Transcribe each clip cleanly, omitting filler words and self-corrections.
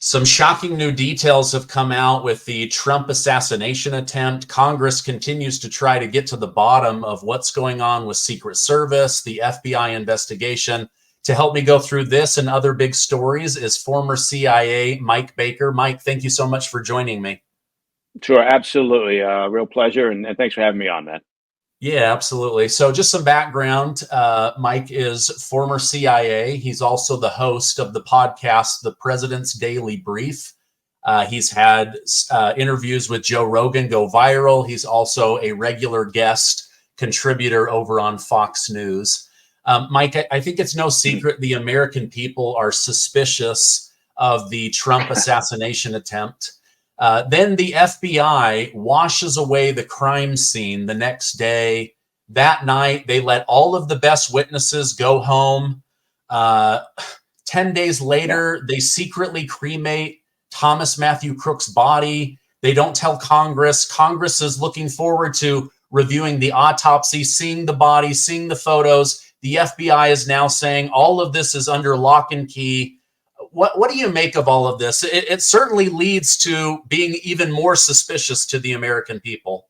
Some shocking new details have come out with the Trump assassination attempt. Congress continues to try to get to the bottom of what's going on with Secret Service, the FBI investigation. To help me go through this and other big stories is former CIA Mike Baker. Mike, thank you so much for joining me. Sure, absolutely. Real pleasure, and thanks for having me on, man. Yeah, absolutely. So just some background. Mike is former CIA. He's also the host of the podcast, The President's Daily Brief. He's had interviews with Joe Rogan go viral. He's also a regular guest contributor over on Fox News. Mike, I think it's no secret the American people are suspicious of the Trump assassination attempt. Then the FBI washes away the crime scene the next day. That night, they let all of the best witnesses go home. 10 days later, they secretly cremate Thomas Matthew Crook's body. They don't tell Congress. Congress is looking forward to reviewing the autopsy, seeing the body, seeing the photos. The FBI is now saying all of this is under lock and key. What do you make of all of this? It certainly leads to being even more suspicious to the American people.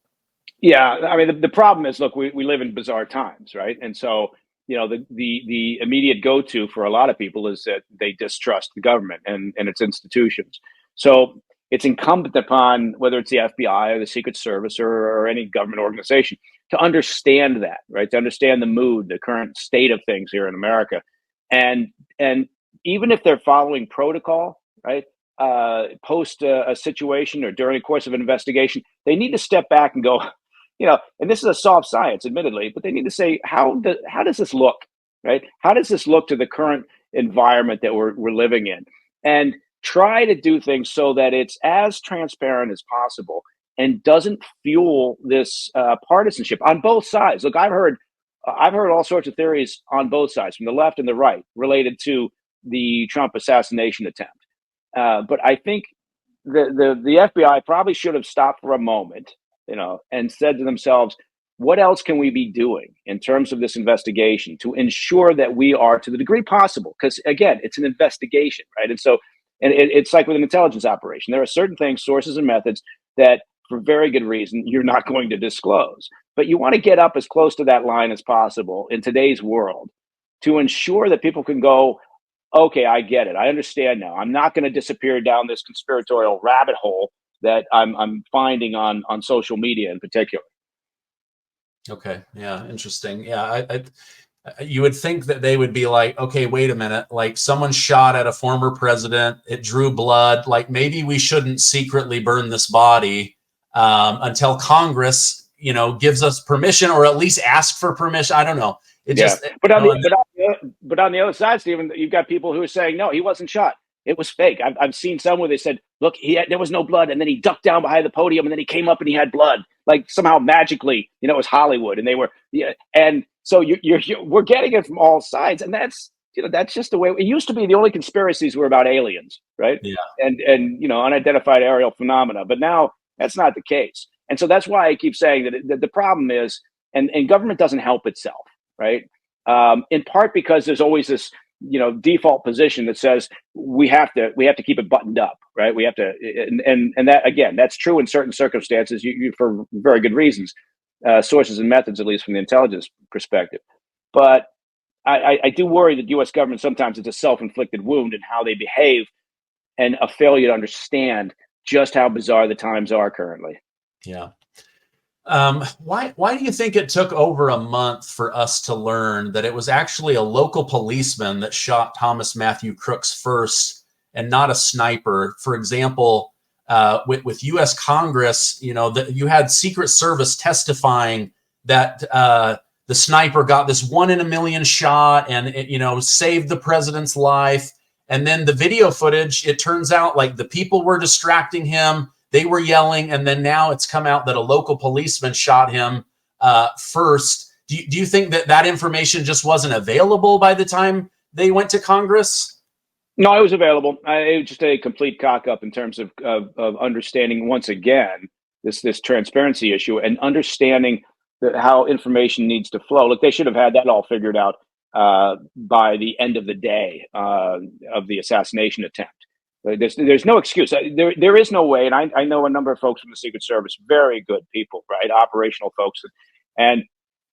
Yeah, I mean, the problem is, look, we live in bizarre times, right? And so, the immediate go-to for a lot of people is that they distrust the government and its institutions. So it's incumbent upon, whether it's the FBI or the Secret Service or any government organization, to understand that, right? To understand the mood, the current state of things here in America. And even if they're following protocol, right, post a situation or during the course of an investigation, they need to step back and go, and this is a soft science, admittedly, but they need to say, how does this look, right? How does this look to the current environment that we're living in? And try to do things so that it's as transparent as possible and doesn't fuel this partisanship on both sides. Look, I've heard all sorts of theories on both sides, from the left and the right, related to the Trump assassination attempt. But I think the FBI probably should have stopped for a moment, and said to themselves, what else can we be doing in terms of this investigation to ensure that we are, to the degree possible, because again, it's an investigation, right? And so, it's like with an intelligence operation. There are certain things, sources and methods that, for very good reason, you're not going to disclose. But you want to get up as close to that line as possible in today's world to ensure that people can go, okay, I get it. I understand now. I'm not going to disappear down this conspiratorial rabbit hole that I'm finding on social media in particular. Okay. Yeah. Interesting. Yeah. You would think that they would be like, okay, wait a minute. Like, someone shot at a former president. It drew blood. Like, maybe we shouldn't secretly burn this body until Congress, gives us permission, or at least ask for permission. I don't know. But on the other side, Stephen, you've got people who are saying, no, he wasn't shot. It was fake. I've seen some where they said, look, there was no blood, and then he ducked down behind the podium, and then he came up and he had blood, like somehow magically, it was Hollywood, and they were, and so we're getting it from all sides, and that's just the way it used to be. The only conspiracies were about aliens, right? Yeah. And unidentified aerial phenomena, but now that's not the case, and so that's why I keep saying that the problem is, and government doesn't help itself, right? In part because there's always this default position that says we have to keep it buttoned up, right? We have to, and that, again, that's true in certain circumstances, for very good reasons, sources and methods, at least from the intelligence perspective. But I do worry that U.S. government sometimes, it's a self-inflicted wound in how they behave, and a failure to understand just how bizarre the times are currently. Yeah. Why do you think it took over a month for us to learn that it was actually a local policeman that shot Thomas Matthew Crooks first, and not a sniper? For example, with U.S. Congress, you had Secret Service testifying that the sniper got this 1 in a million shot, and it, saved the president's life. And then the video footage, it turns out like the people were distracting him. They were yelling, and then now it's come out that a local policeman shot him first. Do you think that information just wasn't available by the time they went to Congress? No, it was available. It was just a complete cock up in terms of understanding, once again, this transparency issue, and understanding how information needs to flow. Look, they should have had that all figured out by the end of the day of the assassination attempt. There's no excuse. There is no way. And I know a number of folks from the Secret Service, very good people, right? Operational folks. And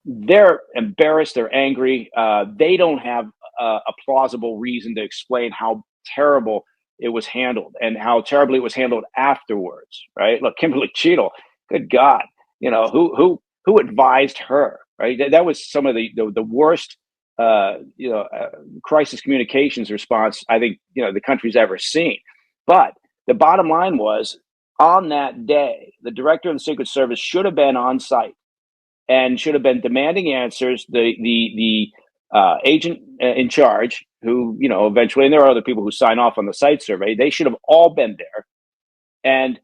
they're embarrassed. They're angry. They don't have a plausible reason to explain how terrible it was handled and how terribly it was handled afterwards, right? Look, Kimberly Cheadle, good God, who advised her, right? That was some of the worst crisis communications response I think the country's ever seen. But the bottom line was, on that day, the director of the Secret Service should have been on site and should have been demanding answers. The agent in charge, who eventually, and there are other people who sign off on the site survey, they should have all been there. And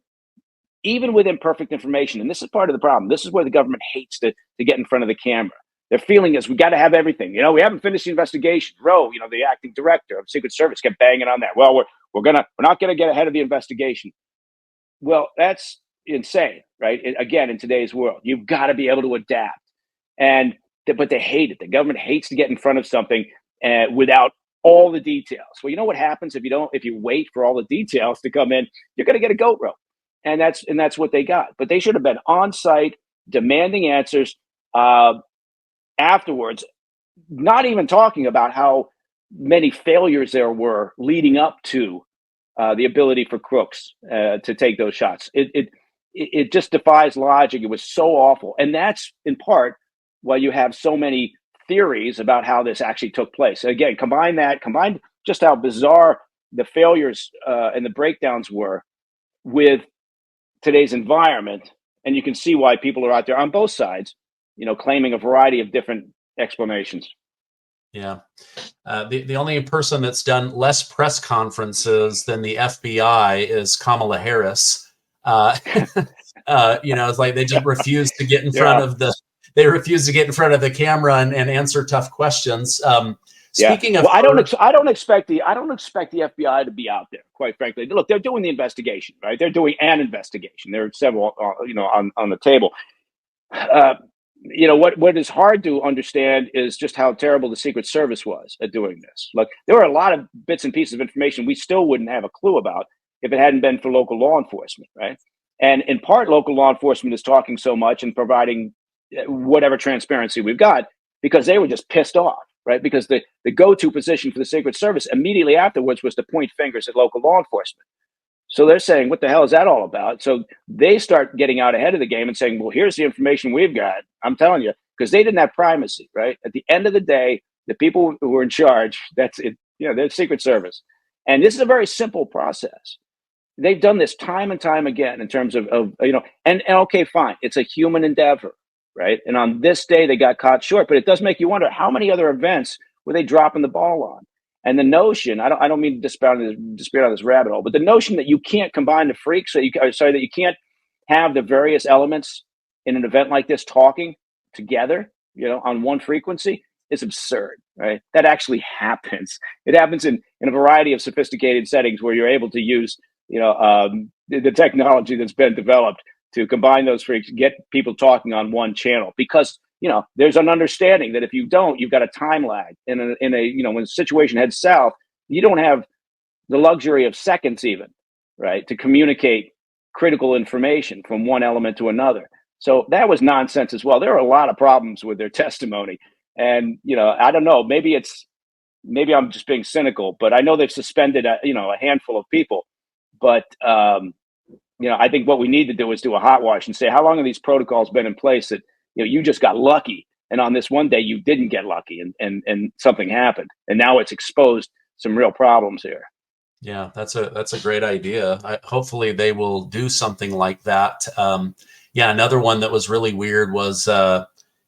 even with imperfect information, and this is part of the problem, this is where the government hates to get in front of the camera. Their feeling is, we got to have everything. We haven't finished the investigation. Rowe, the acting director of Secret Service, kept banging on that. Well, we're not gonna get ahead of the investigation. Well, that's insane, right? Again, in today's world, you've got to be able to adapt. But they hate it. The government hates to get in front of something without all the details. Well, you know what happens if you wait for all the details to come in? You're going to get a goat rope, and that's what they got. But they should have been on site, demanding answers. Afterwards, not even talking about how many failures there were leading up to the ability for crooks to take those shots. It just defies logic. It was so awful. And that's in part why you have so many theories about how this actually took place. Again, combine just how bizarre the failures and the breakdowns were with today's environment, and you can see why people are out there on both sides claiming a variety of different explanations. Yeah. The only person that's done less press conferences than the FBI is Kamala Harris. It's like they just refuse to get in front of the camera and answer tough questions. Speaking of, I don't expect the FBI to be out there, quite frankly. Look, they're doing the investigation, right? They're doing an investigation. There are several, on the table. What is hard to understand is just how terrible the Secret Service was at doing this. Look, there were a lot of bits and pieces of information we still wouldn't have a clue about if it hadn't been for local law enforcement, right? And in part, local law enforcement is talking so much and providing whatever transparency we've got because they were just pissed off, right? Because the go-to position for the Secret Service immediately afterwards was to point fingers at local law enforcement. So they're saying, what the hell is that all about? So they start getting out ahead of the game and saying, well, here's the information we've got. I'm telling you, because they didn't have primacy, right? At the end of the day, the people who were in charge, that's it. They're the Secret Service. And this is a very simple process. They've done this time and time again in terms of and okay, fine. It's a human endeavor, right? And on this day, they got caught short. But it does make you wonder, how many other events were they dropping the ball on? And the notion, I don't mean to despair on this rabbit hole, but the notion that you can't combine the freaks, that you can't have the various elements in an event like this talking together, on one frequency, is absurd, right? That actually happens. It happens in a variety of sophisticated settings where you're able to use, the technology that's been developed to combine those freaks, get people talking on one channel, because there's an understanding that if you don't, you've got a time lag in a when the situation heads south, you don't have the luxury of seconds even, right, to communicate critical information from one element to another. So that was nonsense as well. There are a lot of problems with their testimony, and I don't know, maybe I'm just being cynical, but I know they've suspended a handful of people, but I think what we need to do is do a hot wash and say, how long have these protocols been in place that you just got lucky, and on this one day you didn't get lucky, and something happened, and now it's exposed some real problems here. Yeah, that's a great idea. Hopefully they will do something like that. Another one that was really weird was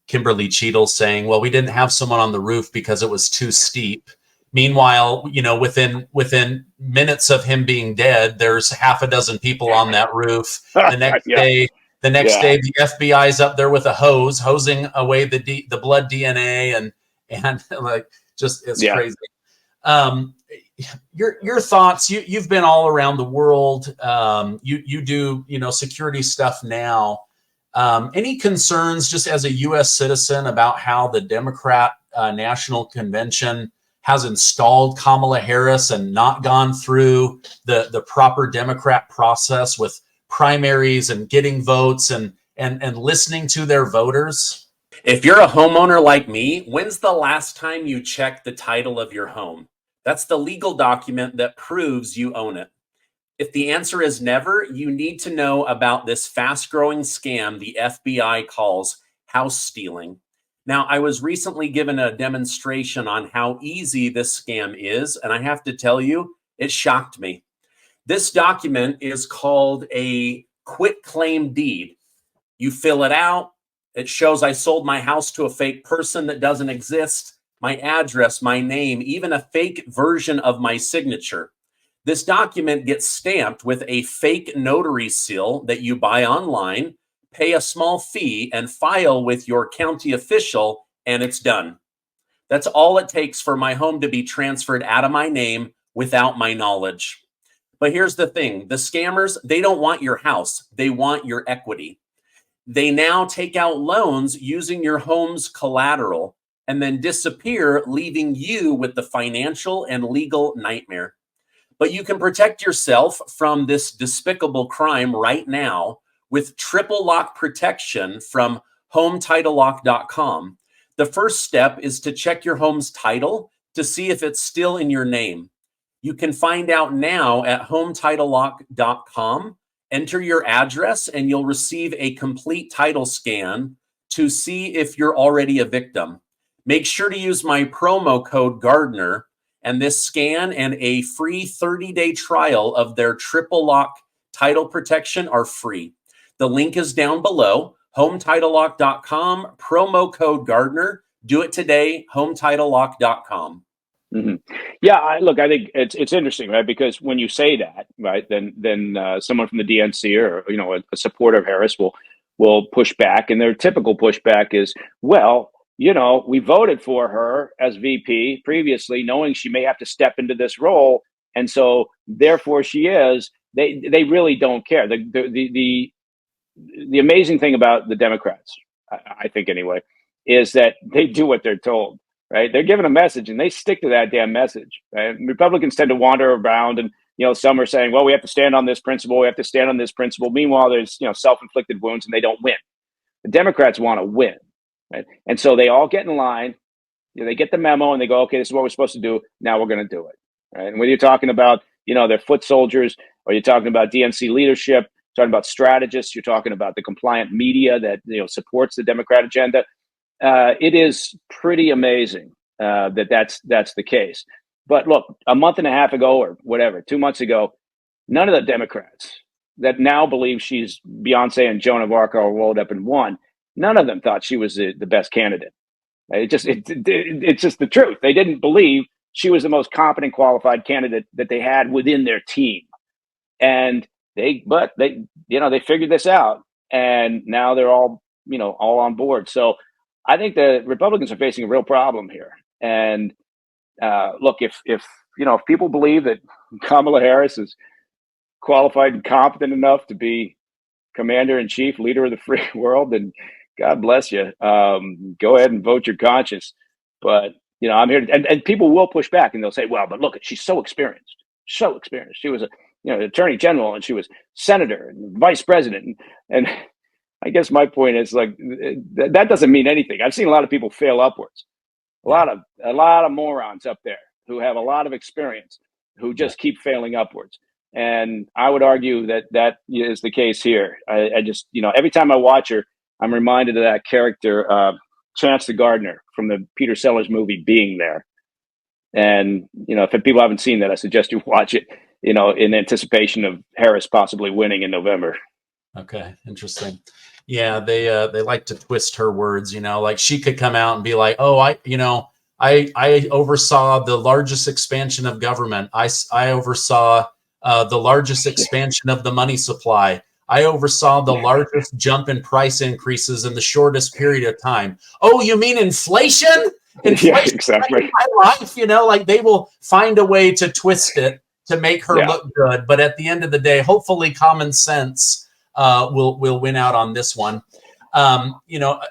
Kimberly Cheadle saying, "Well, we didn't have someone on the roof because it was too steep." Meanwhile, within minutes of him being dead, there's half a dozen people on that roof. The next day. The next day, the FBI's up there with a hose, hosing away the blood DNA, and like, just, it's crazy. Your thoughts? You've been all around the world. You do security stuff now. Any concerns, just as a U.S. citizen, about how the Democrat National Convention has installed Kamala Harris and not gone through the proper Democrat process with primaries and getting votes and listening to their voters? If you're a homeowner like me, when's the last time you checked the title of your home? That's the legal document that proves you own it. If the answer is never, you need to know about this fast-growing scam the FBI calls house stealing. Now, I was recently given a demonstration on how easy this scam is, and I have to tell you, it shocked me. This document is called a quitclaim deed. You fill it out. It shows I sold my house to a fake person that doesn't exist, my address, my name, even a fake version of my signature. This document gets stamped with a fake notary seal that you buy online, pay a small fee, and file with your county official, and it's done. That's all it takes for my home to be transferred out of my name without my knowledge. But here's the thing. The scammers, they don't want your house. They want your equity. They now take out loans using your home's collateral and then disappear, leaving you with the financial and legal nightmare. But you can protect yourself from this despicable crime right now with triple lock protection from HomeTitleLock.com. The first step is to check your home's title to see if it's still in your name. You can find out now at HomeTitleLock.com. Enter your address and you'll receive a complete title scan to see if you're already a victim. Make sure to use my promo code Gardner, and this scan and a free 30-day trial of their triple lock title protection are free. The link is down below, HomeTitleLock.com, promo code Gardner. Do it today, HomeTitleLock.com. Mm-hmm. Yeah, I think it's interesting, right? Because when you say that, right, then someone from the DNC or a supporter of Harris will push back, and their typical pushback is, well, we voted for her as VP previously, knowing she may have to step into this role, and so therefore she is. They really don't care. The amazing thing about the Democrats, I think anyway, is that they do what they're told. Right? They're given a message and they stick to that damn message. Right? Republicans tend to wander around and, some are saying, well, we have to stand on this principle. We have to stand on this principle. Meanwhile, there's, self-inflicted wounds and they don't win. The Democrats want to win. Right? And so they all get in line. They get the memo and they go, okay, this is what we're supposed to do. Now we're going to do it. Right? And whether you're talking about, their foot soldiers, or you're talking about DNC leadership, talking about strategists, you're talking about the compliant media that, supports the Democrat agenda. It is pretty amazing that's the case. But look, a month and a half ago or whatever, 2 months ago, none of the Democrats that now believe she's Beyonce and Joan of Arc all rolled up in one, none of them thought she was the best candidate. It's just the truth. They didn't believe she was the most competent, qualified candidate that they had within their team. And they figured this out, and now they're all on board. So I think the Republicans are facing a real problem here. And look, if people believe that Kamala Harris is qualified and competent enough to be commander in chief, leader of the free world, then God bless you. Go ahead and vote your conscience. But I'm here, and people will push back, and they'll say, "Well, but look, she's so experienced. She was a attorney general, and she was senator and vice president, and." I guess my point is that doesn't mean anything. I've seen a lot of people fail upwards, a lot of morons up there who have a lot of experience who just keep failing upwards. And I would argue that is the case here. I just, every time I watch her, I'm reminded of that character, Chance the Gardener from the Peter Sellers movie Being There. And, if people haven't seen that, I suggest you watch it, in anticipation of Harris possibly winning in November. Okay, interesting. Yeah, they like to twist her words, like she could come out and be like, "Oh, I oversaw the largest expansion of government. I oversaw the largest expansion of the money supply. I oversaw the largest jump in price increases in the shortest period of time." Oh, you mean inflation? Inflation, yeah, exactly. My life, like they will find a way to twist it to make her look good. But at the end of the day, hopefully common sense will win out on this one. I don't know.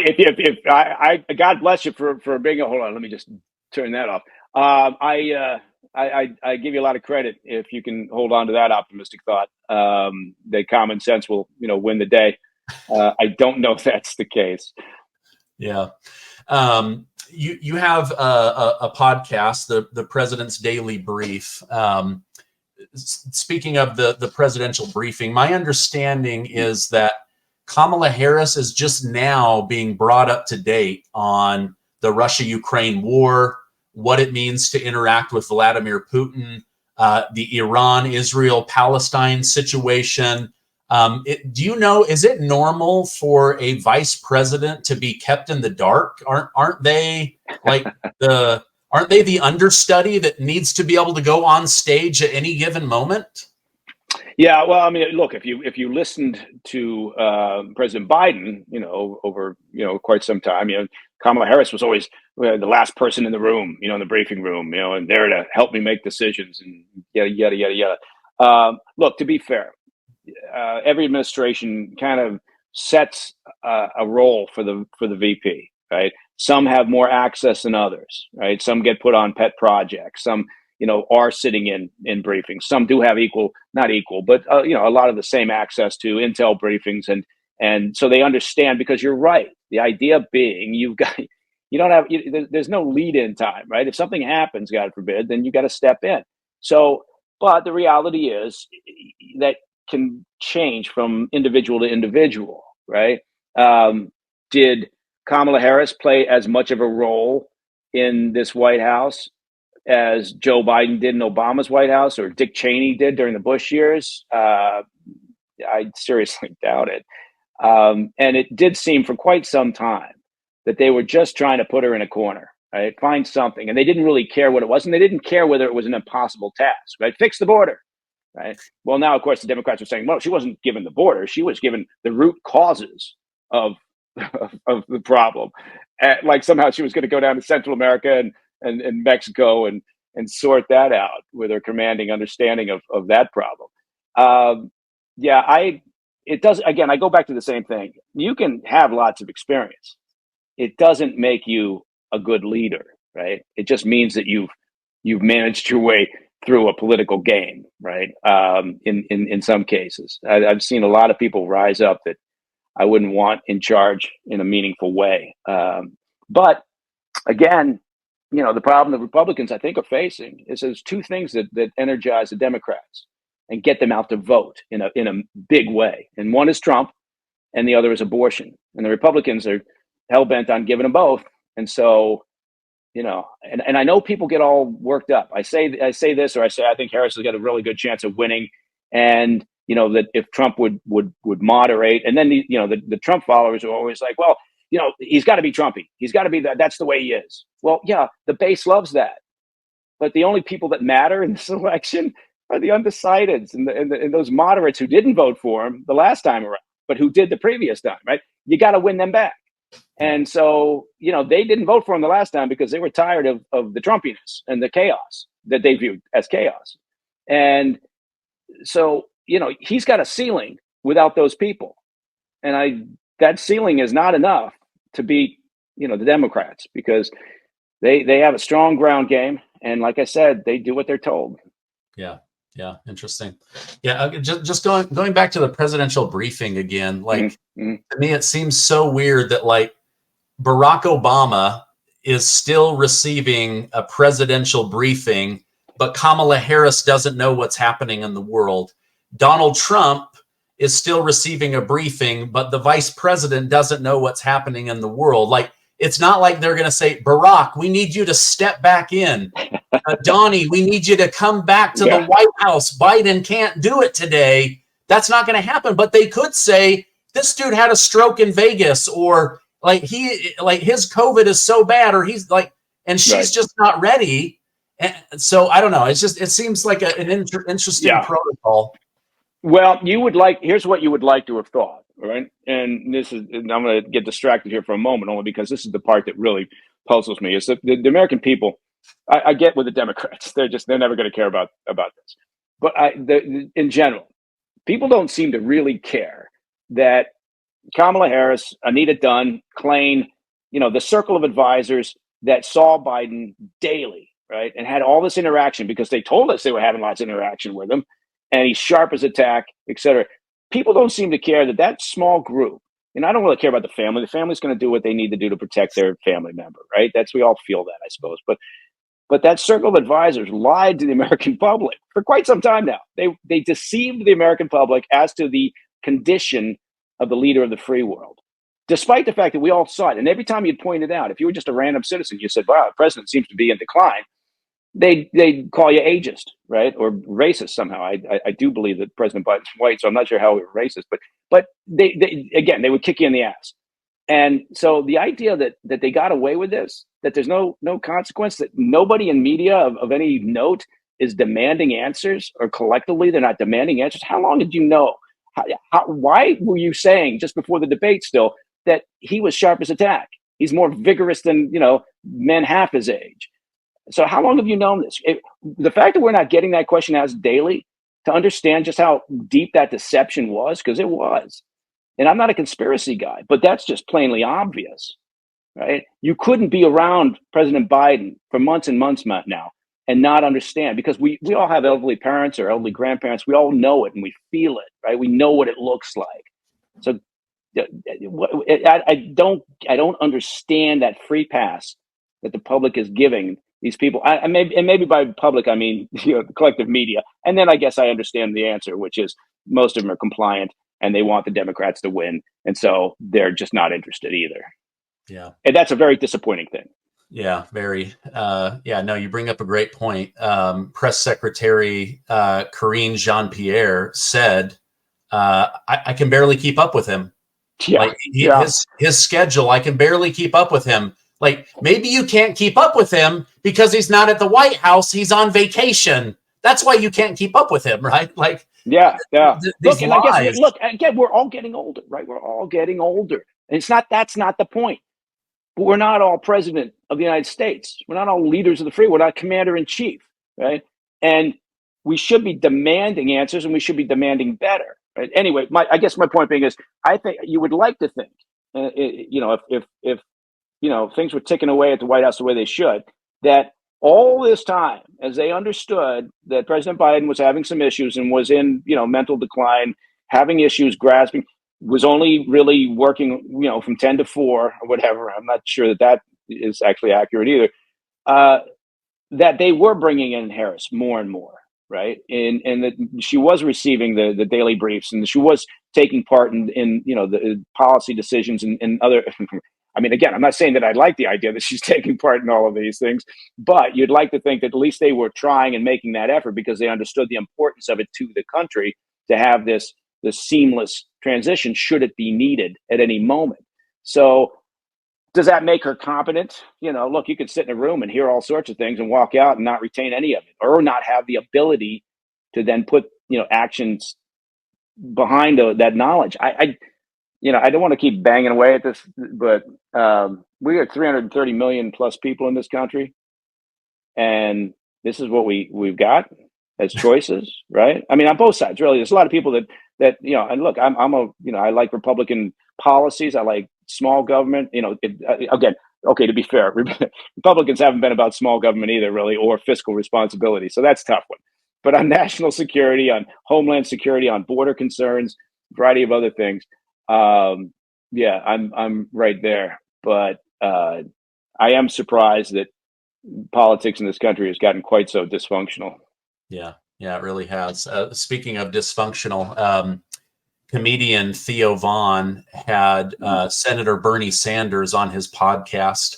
If God bless you for being hold on, let me just turn that off. I give you a lot of credit if you can hold on to that optimistic thought. That common sense will, win the day. I don't know if that's the case. Yeah. You have a podcast, the President's Daily Brief. Speaking of the presidential briefing, my understanding is that Kamala Harris is just now being brought up to date on the Russia-Ukraine war, what it means to interact with Vladimir Putin, the Iran-Israel-Palestine situation. Do you know, is it normal for a vice president to be kept in the dark? Aren't they like aren't they the understudy that needs to be able to go on stage at any given moment? Yeah, well, I mean, look, if you listened to President Biden, over quite some time, Kamala Harris was always the last person in the room, in the briefing room, and there to help me make decisions and yada yada yada yada. Look, to be fair, every administration kind of sets a role for the VP, right? Some have more access than others, right? Some get put on pet projects. Some, are sitting in briefings. Some do have not equal, but a lot of the same access to intel briefings, and so they understand, because you're right. The idea being, there's no lead-in time, right? If something happens, God forbid, then you got to step in. So, but the reality is that can change from individual to individual, right? Did Kamala Harris play as much of a role in this White House as Joe Biden did in Obama's White House, or Dick Cheney did during the Bush years? I seriously doubt it. And it did seem for quite some time that they were just trying to put her in a corner, right? Find something. And they didn't really care what it was. And they didn't care whether it was an impossible task, right? Fix the border. Right. Well, now, of course, the Democrats are saying, well, she wasn't given the border. She was given the root causes of the problem. Like somehow she was going to go down to Central America and Mexico and sort that out with her commanding understanding of that problem. It does. Again, I go back to the same thing. You can have lots of experience. It doesn't make you a good leader, right? It just means that you've managed your way through a political game, right? In some cases, I've seen a lot of people rise up that I wouldn't want in charge in a meaningful way. But again, the problem the Republicans, I think, are facing is there's two things that energize the Democrats and get them out to vote in a big way. And one is Trump, and the other is abortion. And the Republicans are hell bent on giving them both. And so, and I know people get all worked up. I say this, or I say I think Harris has got a really good chance of winning, and that if Trump would moderate, and then the Trump followers are always like, well, he's got to be Trumpy. He's got to be that. That's the way he is. Well, yeah, the base loves that, but the only people that matter in this election are the undecideds and those moderates who didn't vote for him the last time around, but who did the previous time. Right? You got to win them back. And so, they didn't vote for him the last time because they were tired of the Trumpiness and the chaos that they viewed as chaos. And so, he's got a ceiling without those people. And that ceiling is not enough to beat, the Democrats, because they have a strong ground game. And like I said, they do what they're told. Yeah. Yeah. Interesting. Yeah. Just going back to the presidential briefing again, to me, it seems so weird that Barack Obama is still receiving a presidential briefing, but Kamala Harris doesn't know what's happening in the world. Donald Trump is still receiving a briefing, but the vice president doesn't know what's happening in the world. It's not like they're going to say, Barack, we need you to step back in. Donnie, we need you to come back to the White House. Biden can't do it today. That's not going to happen. But they could say, this dude had a stroke in Vegas, or his COVID is so bad, or he's and she's just not ready. And so I don't know. It seems like an interesting protocol. Well, here's what you would like to have thought, right? And I'm going to get distracted here for a moment, only because this is the part that really puzzles me, is that the American people, I get with the Democrats, they're never going to care about this. But in general, people don't seem to really care that Kamala Harris, Anita Dunn, Klain, the circle of advisors that saw Biden daily, right, and had all this interaction because they told us they were having lots of interaction with him, and he's sharp as a tack, et cetera. People don't seem to care that small group, and I don't really care about the family. The family's going to do what they need to do to protect their family member, right? We all feel that, I suppose. But that circle of advisors lied to the American public for quite some time now. They deceived the American public as to the condition of the leader of the free world, despite the fact that we all saw it. And every time you'd point it out, if you were just a random citizen, you said, wow, the president seems to be in decline. They'd call you ageist, right? Or racist somehow. I do believe that President Biden's white, so I'm not sure how we were racist, but they would kick you in the ass. And so the idea that they got away with this, that there's no consequence, that nobody in media of any note is demanding answers, or collectively they're not demanding answers. How long did you know? Why were you saying just before the debate still that he was sharp as a tack? He's more vigorous than, men half his age. So how long have you known this? The fact that we're not getting that question asked daily to understand just how deep that deception was, because it was. And I'm not a conspiracy guy, but that's just plainly obvious, right? You couldn't be around President Biden for months and months now and not understand, because we all have elderly parents or elderly grandparents. We all know it and we feel it, right? We know what it looks like. So I don't understand that free pass that the public is giving these people. And maybe by public, I mean, the collective media. And then I guess I understand the answer, which is most of them are compliant and they want the Democrats to win. And so they're just not interested either. Yeah. And that's a very disappointing thing. Yeah, very. No, you bring up a great point. Press Secretary Karine Jean-Pierre said, I can barely keep up with him. Yeah. Like his schedule, I can barely keep up with him. Like, maybe you can't keep up with him because he's not at the White House. He's on vacation. That's why you can't keep up with him, right? Like, yeah. Look, and I guess, again, we're all getting older, right? We're all getting older. And that's not the point. But we're not all president of the United States. We're not all leaders of the free. We're not commander in chief, right? And we should be demanding answers, and we should be demanding better, right? Anyway, I guess my point being is, I think you would like to think, if things were ticking away at the White House the way they should, that all this time, as they understood that President Biden was having some issues and was in, mental decline, having issues, grasping, was only really working, from 10 to 4 or whatever. I'm not sure that is actually accurate either. That they were bringing in Harris more and more, right? And that she was receiving the daily briefs, and she was taking part in the policy decisions and other. I mean, again, I'm not saying that I like the idea that she's taking part in all of these things, but you'd like to think that at least they were trying and making that effort because they understood the importance of it to the country to have this seamless transition should it be needed at any moment. So does that make her competent? Look, you could sit in a room and hear all sorts of things and walk out and not retain any of it, or not have the ability to then put, actions behind that knowledge. I don't want to keep banging away at this, but we are 330 million plus people in this country, and this is what we've got as choices, right? I mean, on both sides, really. There's a lot of people that and look, I like Republican policies. I like small government. Again, okay, to be fair, Republicans haven't been about small government either, really, or fiscal responsibility. So that's a tough one. But on national security, on homeland security, on border concerns, a variety of other things. I'm right there, but I am surprised that politics in this country has gotten quite so dysfunctional. Yeah, it really has. Speaking of dysfunctional, comedian Theo Vaughn had Senator Bernie Sanders on his podcast,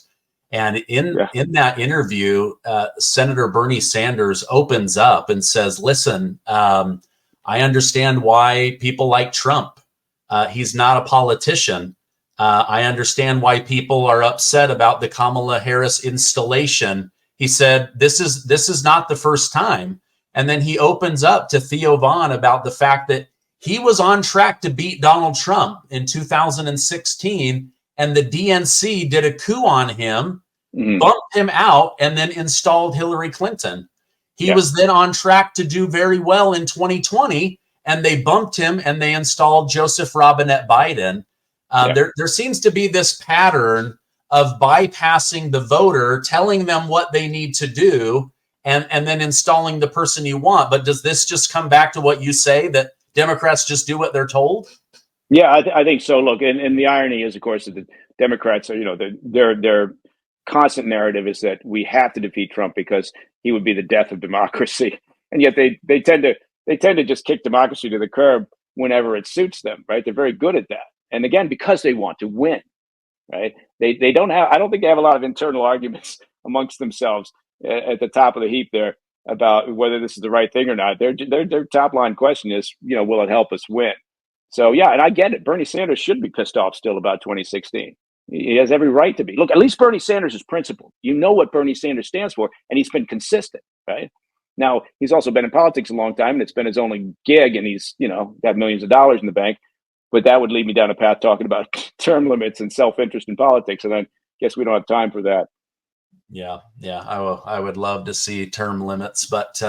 and in that interview, Senator Bernie Sanders opens up and says, "Listen, I understand why people like Trump. He's not a politician. I understand why people are upset about the Kamala Harris installation." He said, this is not the first time. And then he opens up to Theo Vaughn about the fact that he was on track to beat Donald Trump in 2016, and the DNC did a coup on him, bumped him out, and then installed Hillary Clinton. He was then on track to do very well in 2020, and they bumped him and they installed Joseph Robinette Biden. There seems to be this pattern of bypassing the voter, telling them what they need to do, and then installing the person you want. But does this just come back to what you say, that Democrats just do what they're told? Yeah, I think so. Look, and the irony is, of course, that the Democrats are, their constant narrative is that we have to defeat Trump because he would be the death of democracy, and yet they tend to just kick democracy to the curb whenever it suits them, right? They're very good at that, and again, because they want to win, right? They don't have. I don't think they have a lot of internal arguments amongst themselves at the top of the heap there about whether this is the right thing or not. Their top line question is, will it help us win? So, yeah, and I get it. Bernie Sanders should be pissed off still about 2016. He has every right to be. Look, at least Bernie Sanders is principled. You know what Bernie Sanders stands for, and he's been consistent, right? Now, he's also been in politics a long time, and it's been his only gig, and he's, got millions of dollars in the bank. But that would lead me down a path talking about term limits and self-interest in politics, and I guess we don't have time for that. Yeah, I would love to see term limits, but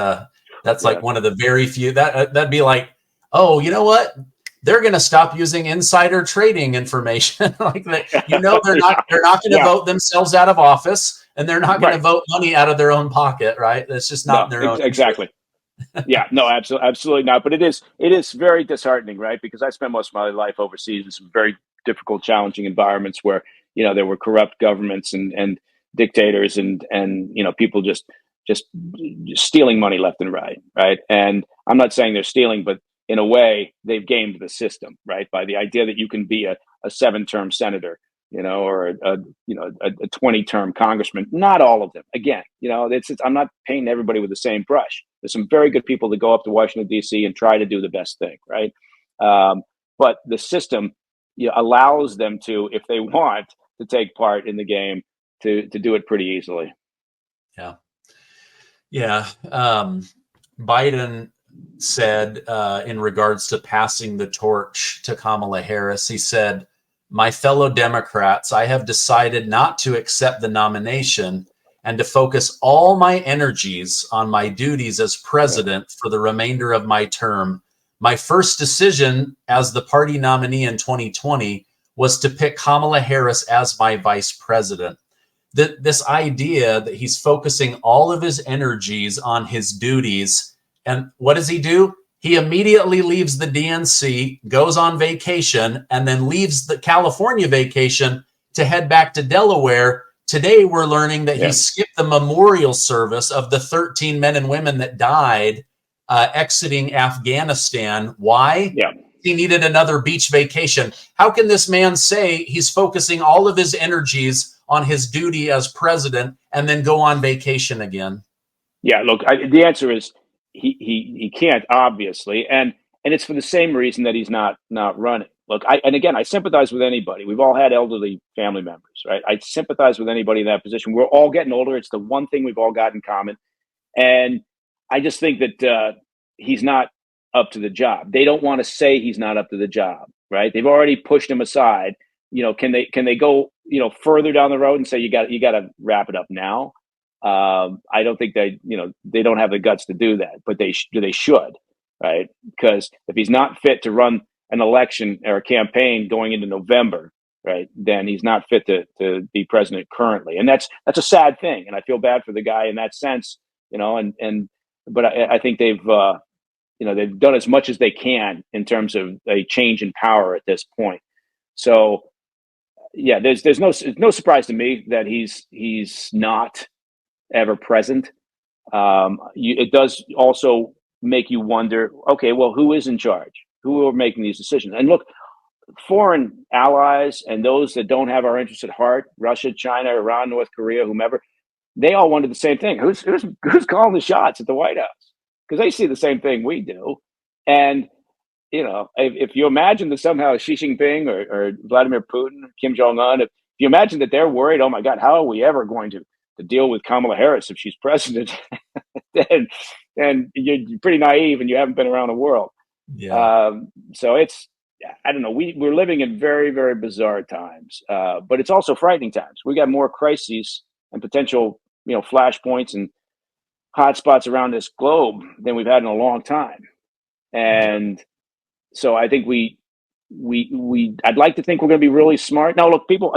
that's like one of the very few. That'd be like, oh, you know what? They're going to stop using insider trading information. Like that, they're not going to vote themselves out of office, and they're not going to vote money out of their own pocket, right? That's just not in their own exactly. Yeah, no, absolutely not. But it is very disheartening, right? Because I spent most of my life overseas in some very difficult, challenging environments where there were corrupt governments and dictators and people just stealing money left and right. And I'm not saying they're stealing, but in a way, they've gamed the system, right? By the idea that you can be a 7-term senator, or a 20-term congressman. Not all of them. Again, I'm not painting everybody with the same brush. There's some very good people that go up to Washington, D.C. and try to do the best thing, right? But the system allows them to, if they want, to take part in the game, to do it pretty easily. Yeah. Biden said in regards to passing the torch to Kamala Harris, he said, "My fellow Democrats, I have decided not to accept the nomination and to focus all my energies on my duties as president for the remainder of my term. My first decision as the party nominee in 2020 was to pick Kamala Harris as my vice president." This idea that he's focusing all of his energies on his duties. And what does he do? He immediately leaves the DNC, goes on vacation, and then leaves the California vacation to head back to Delaware. Today, we're learning that he skipped the memorial service of the 13 men and women that died exiting Afghanistan. Why? He needed another beach vacation. How can this man say he's focusing all of his energies on his duty as president and then go on vacation again? Yeah, look, the answer is he can't, obviously, and it's for the same reason that he's not running. Look, I sympathize with anybody. We've all had elderly family members, right? I sympathize with anybody in that position. We're all getting older. It's the one thing we've all got in common, and I just think that he's not up to the job. They don't want to say he's not up to the job, right? They've already pushed him aside. Can they go further down the road and say you got to wrap it up now? I don't think they don't have the guts to do that, but they should, right? Because if he's not fit to run an election or a campaign going into November, right, then he's not fit to be president currently, and that's a sad thing. And I feel bad for the guy in that sense, but I think they've done as much as they can in terms of a change in power at this point. So yeah, there's no surprise to me that he's not ever present. It does also make you wonder, okay, well, who is in charge? Who are making these decisions? And look, foreign allies and those that don't have our interests at heart, Russia, China, Iran, North Korea, whomever, they all wanted the same thing. Who's calling the shots at the White House? Because they see the same thing we do. And if you imagine that somehow Xi Jinping or Vladimir Putin, Kim Jong-un, if you imagine that they're worried, oh my God, how are we ever going to deal with Kamala Harris if she's president, then you're pretty naive and you haven't been around the world. So I don't know. We're living in very, very bizarre times, but it's also frightening times. We got more crises and potential, flashpoints and hotspots around this globe than we've had in a long time. And so I think we I'd like to think we're going to be really smart. Now, look, people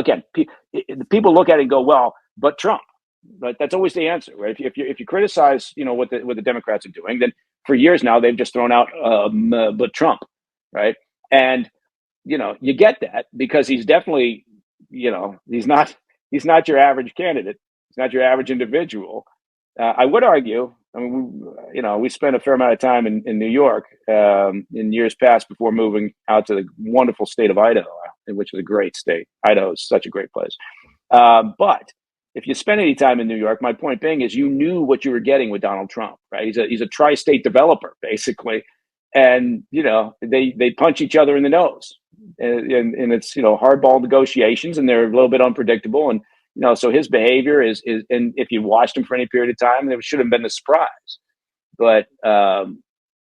people look at it and go, well, but Trump, right? That's always the answer, right? If you criticize, what the Democrats are doing, then for years now they've just thrown out, but Trump, right? And you get that because he's definitely, he's not your average candidate. He's not your average individual. I would argue. I mean, we spent a fair amount of time in New York in years past before moving out to the wonderful state of Idaho, which is a great state. Idaho is such a great place. But if you spend any time in New York, my point being is you knew what you were getting with Donald Trump, right? He's a tri-state developer, basically. And, they punch each other in the nose. And it's, hardball negotiations, and they're a little bit unpredictable. And, so his behavior is, and if you watched him for any period of time, it should have been a surprise. But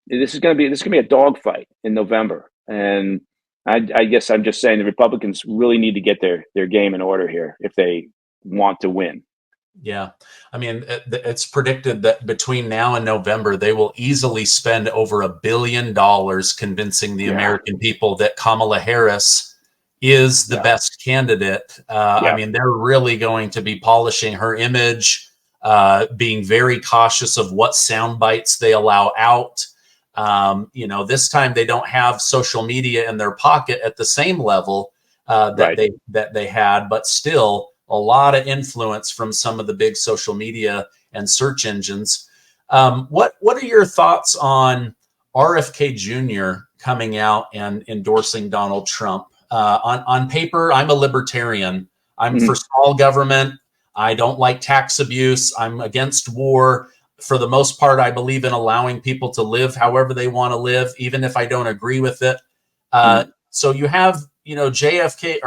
this is going to be a dogfight in November, and I guess I'm just saying the Republicans really need to get their game in order here if they want to win. Yeah, I mean, it's predicted that between now and November, they will easily spend over $1 billion convincing the American people that Kamala Harris is the best candidate. I mean, they're really going to be polishing her image, being very cautious of what sound bites they allow out. This time they don't have social media in their pocket at the same level that they had, but still a lot of influence from some of the big social media and search engines. What are your thoughts on RFK Jr. coming out and endorsing Donald Trump? On paper, I'm a libertarian. I'm for small government. I don't like tax abuse. I'm against war. For the most part, I believe in allowing people to live however they want to live, even if I don't agree with it. So you have, RFK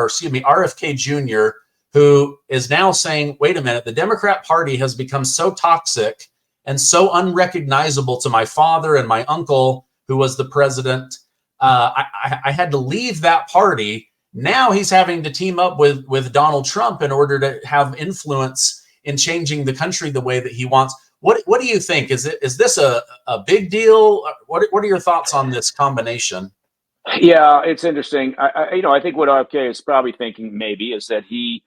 Jr., who is now saying, wait a minute, the Democrat Party has become so toxic and so unrecognizable to my father and my uncle, who was the president. I had to leave that party. Now he's having to team up with Donald Trump in order to have influence in changing the country the way that he wants. What do you think? Is this a big deal? What are your thoughts on this combination? Yeah, it's interesting. I think what RFK is probably thinking maybe is that he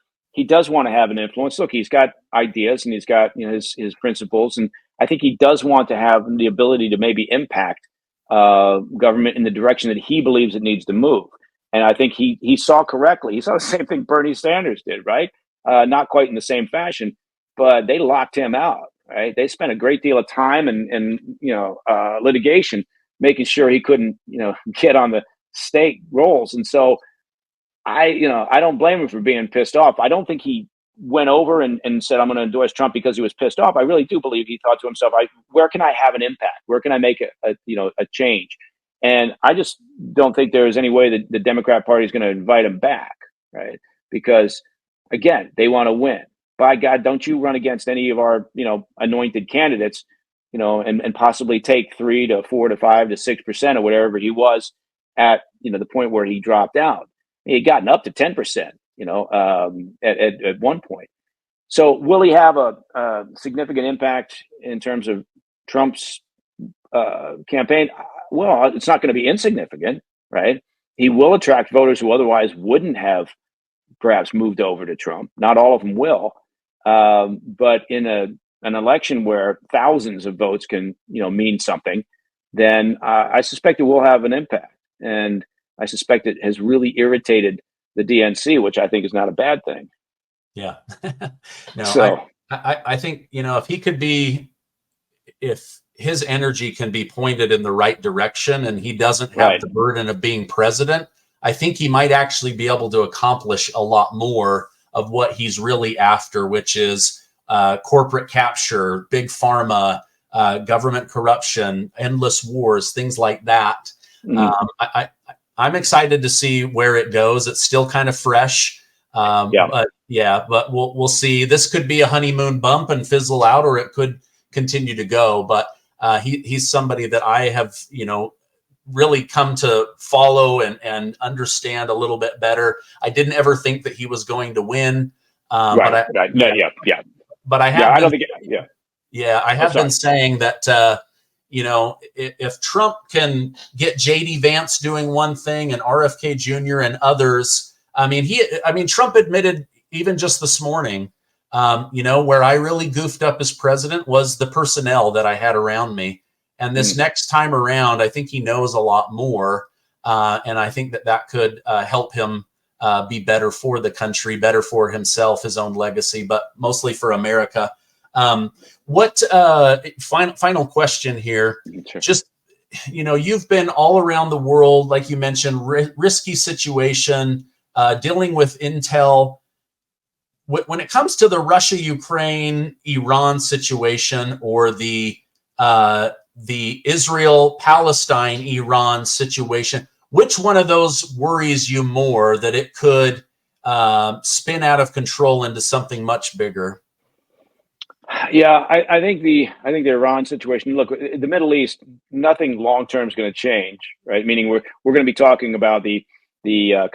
does want to have an influence. Look, he's got ideas and he's got his principles, and I think he does want to have the ability to maybe impact government in the direction that he believes it needs to move. And I think he saw correctly. He saw the same thing Bernie Sanders did, right? Not quite in the same fashion, but they locked him out, right? They spent a great deal of time and litigation making sure he couldn't get on the state rolls. And so I don't blame him for being pissed off. I don't think he went over and said, I'm going to endorse Trump because he was pissed off. I really do believe he thought to himself, where can I have an impact? Where can I make a change? And I just don't think there is any way that the Democrat Party is going to invite him back, right? Because again, they want to win. By God, don't you run against any of our, anointed candidates, and possibly take 3 to 4 to 5 to 6% or whatever he was at, the point where he dropped out. He had gotten up to 10%, at one point. So will he have a significant impact in terms of Trump's campaign? Well, it's not going to be insignificant, right? He will attract voters who otherwise wouldn't have perhaps moved over to Trump. Not all of them will. But in an election where thousands of votes can, mean something, then I suspect it will have an impact. And I suspect it has really irritated the DNC, which I think is not a bad thing. Yeah. No, so I think, if his energy can be pointed in the right direction and he doesn't have the burden of being president, I think he might actually be able to accomplish a lot more of what he's really after, which is corporate capture, big pharma, government corruption, endless wars, things like that. I'm excited to see where it goes. It's still kind of fresh. But we'll see. This could be a honeymoon bump and fizzle out, or it could continue to go. But he's somebody that I have, really come to follow and understand a little bit better. I didn't ever think that he was going to win. But I have been saying that if Trump can get JD Vance doing one thing and RFK Jr. and others, Trump admitted even just this morning, where I really goofed up as president was the personnel that I had around me. And this next time around, I think he knows a lot more. And I think that could help him be better for the country, better for himself, his own legacy, but mostly for America. Final question here? Sure. Just, you've been all around the world, like you mentioned, risky situation, dealing with intel. When it comes to the Russia, Ukraine, Iran situation, or the Israel, Palestine, Iran situation, which one of those worries you more that it could spin out of control into something much bigger? Yeah, I think the Iran situation. Look, the Middle East, nothing long term is going to change, right? Meaning we're going to be talking about the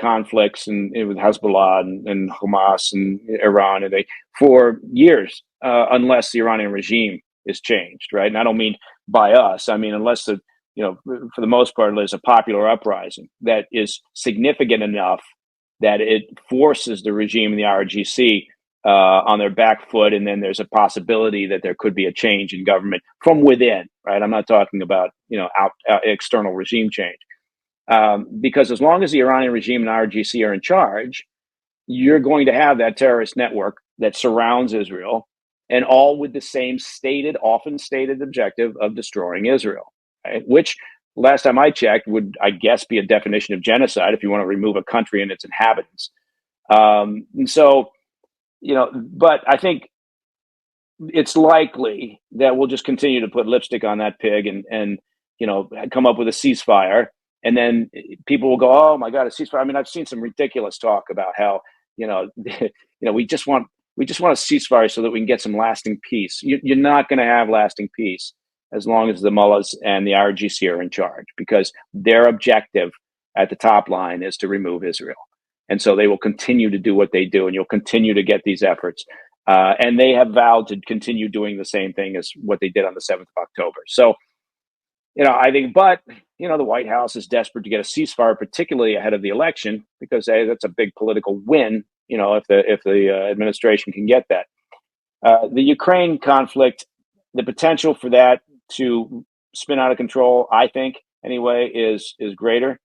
conflicts and with Hezbollah and Hamas and Iran for years, unless the Iranian regime is changed, right? And I don't mean by us. I mean unless for the most part, there's a popular uprising that is significant enough that it forces the regime in the IRGC on their back foot, and then there's a possibility that there could be a change in government from within, right? I'm not talking about out external regime change, because as long as the Iranian regime and IRGC are in charge, you're going to have that terrorist network that surrounds Israel, and all with the same often stated objective of destroying Israel, right? Which, last time I checked, would, I guess, be a definition of genocide if you want to remove a country and its inhabitants. And so, but I think it's likely that we'll just continue to put lipstick on that pig and come up with a ceasefire, and then people will go, "Oh my God, a ceasefire!" I mean, I've seen some ridiculous talk about how we just want a ceasefire so that we can get some lasting peace. You're not going to have lasting peace as long as the mullahs and the IRGC are in charge, because their objective at the top line is to remove Israel. And so they will continue to do what they do, and you'll continue to get these efforts. And they have vowed to continue doing the same thing as what they did on the 7th of October. So, I think, but, the White House is desperate to get a ceasefire, particularly ahead of the election, because that's a big political win, if the administration can get that. The Ukraine conflict, the potential for that to spin out of control, I think, anyway, is greater.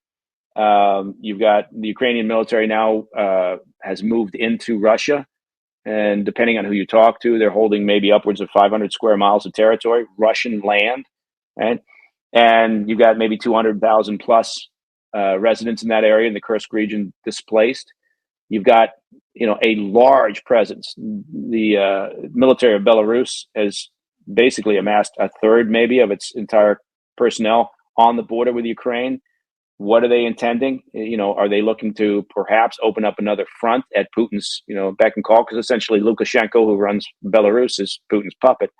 You've got the Ukrainian military now has moved into Russia, and depending on who you talk to, they're holding maybe upwards of 500 square miles of territory, Russian land, right? And you've got maybe 200,000 plus residents in that area in the Kursk region displaced. You've got a large presence. The military of Belarus has basically amassed a third maybe of its entire personnel on the border with Ukraine. What are they intending? Are they looking to perhaps open up another front at Putin's, beck and call? Because essentially Lukashenko, who runs Belarus, is Putin's puppet.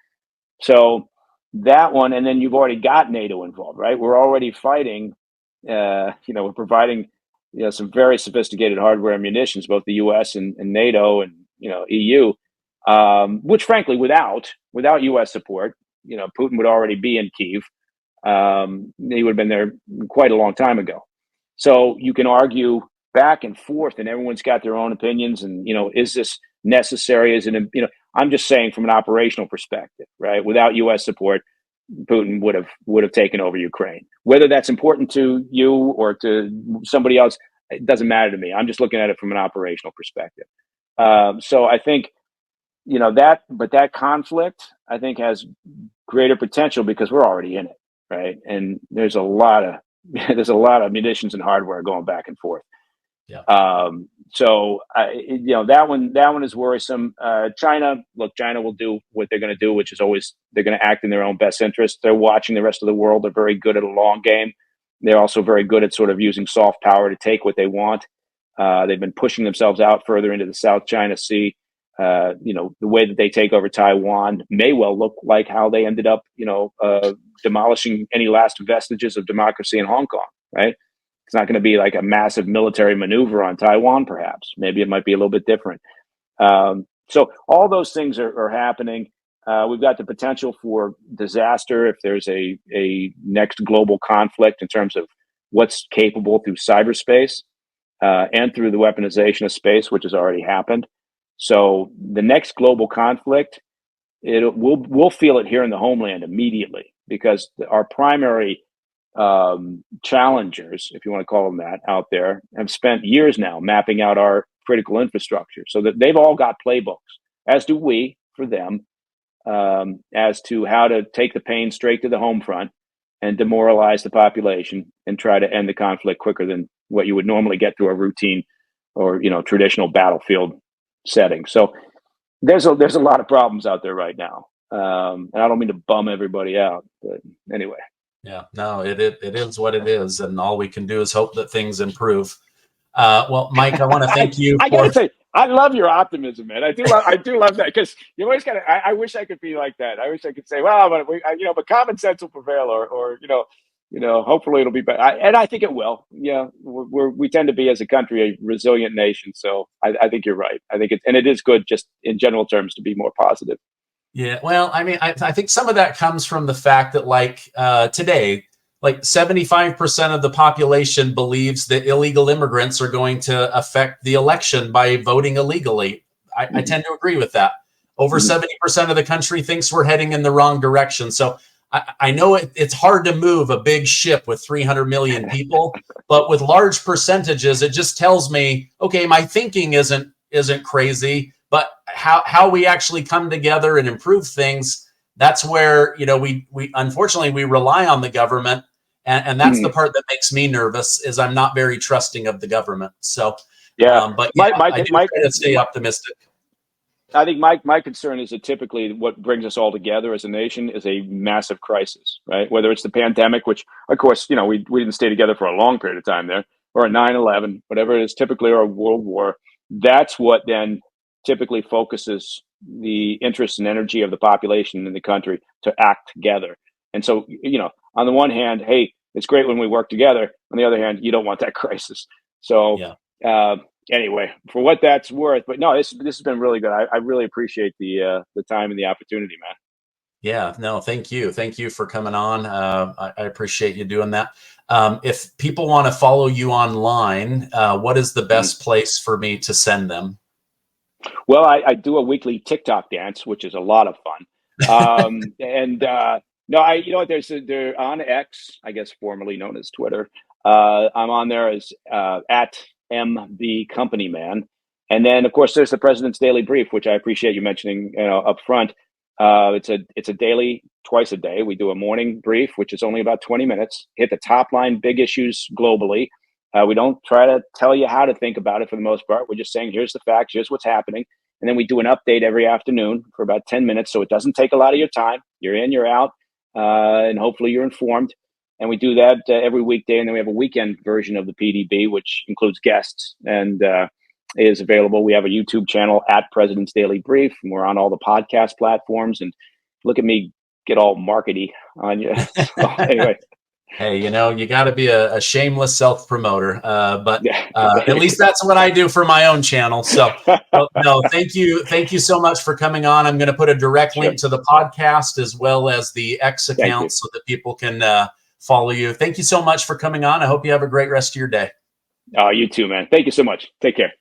So that one, and then you've already got NATO involved, right? We're already fighting. We're providing, some very sophisticated hardware and munitions, both the U.S. and NATO and EU, which frankly, without U.S. support, Putin would already be in Kyiv. He would have been there quite a long time ago. So you can argue back and forth, and everyone's got their own opinions. And is this necessary? Is it? I'm just saying from an operational perspective, right? Without U.S. support, Putin would have taken over Ukraine. Whether that's important to you or to somebody else, it doesn't matter to me. I'm just looking at it from an operational perspective. So I think that conflict, I think, has greater potential because we're already in it. Right. And there's a lot of munitions and hardware going back and forth. Yeah. So that one is worrisome. China will do what they're going to do, which is always, they're going to act in their own best interest. They're watching the rest of the world. They're very good at a long game. They're also very good at sort of using soft power to take what they want. They've been pushing themselves out further into the South China Sea. The way that they take over Taiwan may well look like how they ended up, demolishing any last vestiges of democracy in Hong Kong, right? It's not going to be like a massive military maneuver on Taiwan, perhaps. Maybe it might be a little bit different. So all those things are happening. We've got the potential for disaster if there's a next global conflict in terms of what's capable through cyberspace and through the weaponization of space, which has already happened. So the next global conflict, we'll feel it here in the homeland immediately, because our primary challengers, if you want to call them that, out there have spent years now mapping out our critical infrastructure, so that they've all got playbooks, as do we for them, as to how to take the pain straight to the home front and demoralize the population and try to end the conflict quicker than what you would normally get through a routine or traditional battlefield setting. So there's a lot of problems out there right now, and I don't mean to bum everybody out, but anyway. Yeah, no, it is what it is, and all we can do is hope that things improve. Well, Mike, I want to thank you. I gotta say, I love your optimism, man. I do love that, because you always gotta. I wish I could be like that. I wish I could say, well, but common sense will prevail, or hopefully it'll be better. And I think it will. Yeah, we tend to be, as a country, a resilient nation. So I think you're right. I think it is good, just in general terms, to be more positive. Yeah, well, I mean, I think some of that comes from the fact that, today, 75% of the population believes that illegal immigrants are going to affect the election by voting illegally. I tend to agree with that. Over 70% of the country thinks we're heading in the wrong direction. So I know it's hard to move a big ship with 300 million people, but with large percentages, it just tells me, okay, my thinking isn't crazy, but how we actually come together and improve things, that's where, we unfortunately, we rely on the government. And that's the part that makes me nervous, is I'm not very trusting of the government. So, but I try to stay optimistic. I think my concern is that typically what brings us all together as a nation is a massive crisis, right? Whether it's the pandemic, which of course, we didn't stay together for a long period of time there, or a 9/11, whatever it is, typically, or a world war. That's what then typically focuses the interest and energy of the population in the country to act together. And so, on the one hand, hey, it's great when we work together. On the other hand, you don't want that crisis. So, anyway, for what that's worth, but no, this has been really good. I really appreciate the time and the opportunity, man. Yeah, no, thank you. Thank you for coming on. I appreciate you doing that. If people want to follow you online, what is the best place for me to send them? Well, I do a weekly TikTok dance, which is a lot of fun. No, they're on X, I guess formerly known as Twitter. I'm on there as at MB Company Man. And then, of course, there's the President's Daily Brief, which I appreciate you mentioning up front. It's a daily, twice a day. We do a morning brief, which is only about 20 minutes, hit the top line, big issues globally. We don't try to tell you how to think about it for the most part. We're just saying, here's the facts, here's what's happening. And then we do an update every afternoon for about 10 minutes. So it doesn't take a lot of your time. You're in, you're out, and hopefully you're informed. And we do that every weekday. And then we have a weekend version of the PDB, which includes guests and is available. We have a YouTube channel at President's Daily Brief, and we're on all the podcast platforms. And look at me get all markety on you. So anyway. Hey, you got to be a shameless self-promoter, but at least that's what I do for my own channel. So, no, thank you so much for coming on. I'm going to put a direct link to the podcast as well as the X account so that people can follow you. Thank you so much for coming on. I hope you have a great rest of your day. You too, man. Thank you so much. Take care.